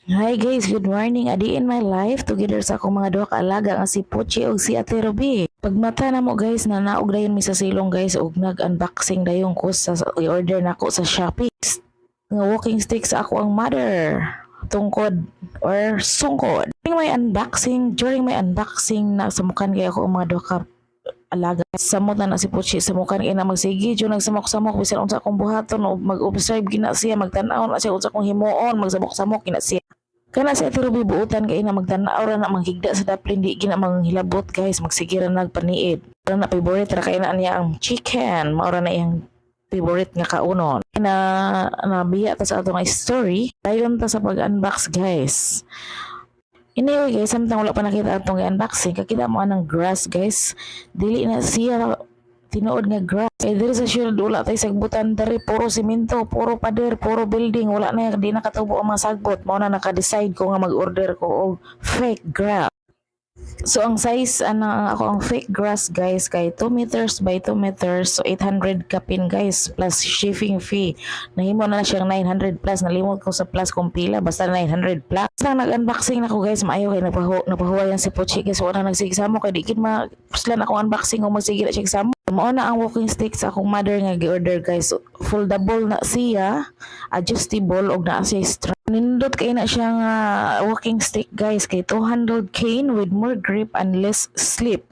Hi guys, good morning. Adi in my life together sa akong mga duha ka alaga nga si Pochi ug si Ate Ruby. Pagmata na mo guys na naog dayon mi sa silong guys ug nag-unboxing dayon ko sa i-order nako sa Shopee. Nga walking stick sa ako ang mother tungkod or sungkod. During my unboxing na samukan kay ako ang mga duha ka alaga. Samot na si Pochi samukan kay na magsige jo nagsamok-samok bisan unsa akong buhaton o mag-observe gina siya magtan-aw na siya unsa akong himuon magsamok-samok gina siya. Kana sa ati Ruby buutan kay na magtanaw ra na manghigda sa daplin di gina manghilabot guys magsige ra nagpaniid. Ra na favorite ra kay na niya ang chicken mao ra na iyang favorite nga kaunon. Nabiya ta sa ato nga story dayon ta sa pag-unbox guys. Anyway guys, samtang wala pa nakita atong unboxing, kakita mo anang grass guys. Dili na siya tinuod nga grass. Eh diri sa syudad wala tay sagbutan diri puro semento, puro pader, puro building, wala na di nakatubo ang mga sagbot. Mao na naka-decide ko nga mag-order ko og fake grass. So ang size ako ang fake grass guys kay 2 meters by 2 meters so 800 kapin guys plus shipping fee. Nahimo na siyang 900 plus nalimot ko sa plus kung pila basta 900 plus. Basta nag-unboxing na ko guys maayo kay napahuwayan si Pochi guys wala nagsigsamo kay di kid puslan ako unboxing kung magsige na siya sama. Mao na ang walking stick sa akong mother nga gi-order guys. So, foldable na siya, adjustable og naa siya strap. Nindot kay na siya nga walking stick guys kay two-handled cane with more grip and less slip.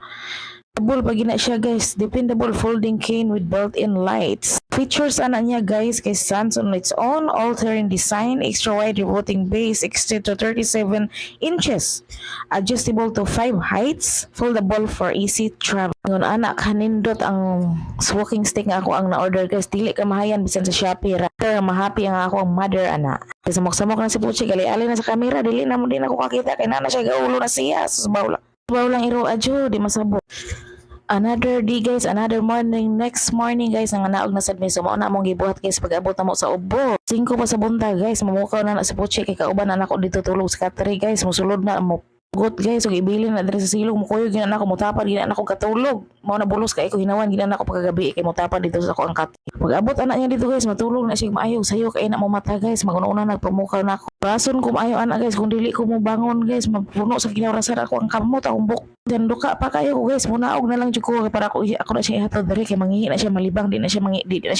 Dependable pag na siya guys, dependable folding cane with built-in lights. Features ana niya guys kay stands on its own, all-terrain design, extra wide revolving base, extend to 37 inches, adjustable to 5 heights, foldable for easy travel. Ngon anak kanindot ang walking stick nga ako ang na-order guys, dili ka mahayan bisan sa Shopee ra. Pero mahappy ang ako ang mother ana. Kasi samok-samok na si Puchi, gali-ali na sa camera, dili na mo din ako kakita kay nana siya gaulo na siya. Susubaw lang. Susubaw lang iro adyo, di masabot. Another day guys, another morning, next morning guys, nga naog na sad mi sumo na mong gibuhat guys pag-abot na mo sa ubo. 5 pa sa bunta guys, mamukaw na sa Puchi kay kauban na nako dito tulog sa katri guys, musulod na mo gut guys, ug ibilin na diri sa silong mo kuyo gina nako mutapad gina nako katulog. Mao na bulos kay ko hinawan gina nako pagkagabi kay mutapad dito sa ako ang kat. Pag-abot anak niya dito guys, matulog na siya maayo sayo kay na mo mata guys, maguna na nagpamukaw na ako. Rason ko maayo anak guys, kung dili ko mo bangon guys, mapuno sa kinawrasan ako ang kamot akong buk. Dan duka pa kayo ko guys, munaog na lang jud ko para ako na siya ihatod diri kay manghihi na siya malibang di na siya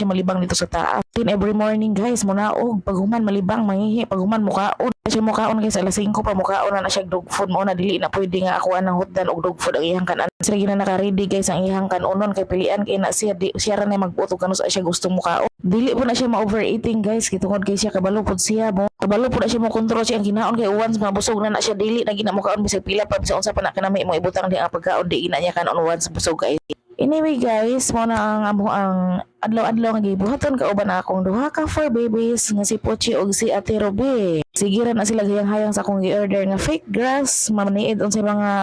malibang dito sa taas. Then every morning guys, munaog pag human malibang manghihi, pag human mukaon. Siya mukaon guys alas 5 pa mukaon na siya dog food mo na dili na pwede nga ako anang hotdan og dog food ang iyang kanan. Sila gina naka-ready guys ang iyang kanunon kay pilian kay na siya ra na magbuto kanu sa siya gustong mukaon. Dili po na siya ma-overeating guys kay tungod kay siya kabalo pod siya mo. Kabalo po na siya mo kontrol siya ang ginaon kay once mabusog na siya dili na ginamukaon bisag pila pa bisag unsa pa na kanami mo ibutang di ang pagkaon di ina niya kanon once busog kay. Anyway guys, mo na ang amo ang adlaw-adlaw nga gibuhaton kauban na akong duha ka four babies nga si Pochi ug si Ate Ruby. Sigiran na sila hayang-hayang sa akong gi-order nga fake grass, mamaniid unsay mga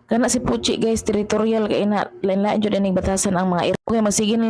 kana si Pochi guys territorial kay na lain-lain jud ining batasan ang mga iro. Okay, magsige na lang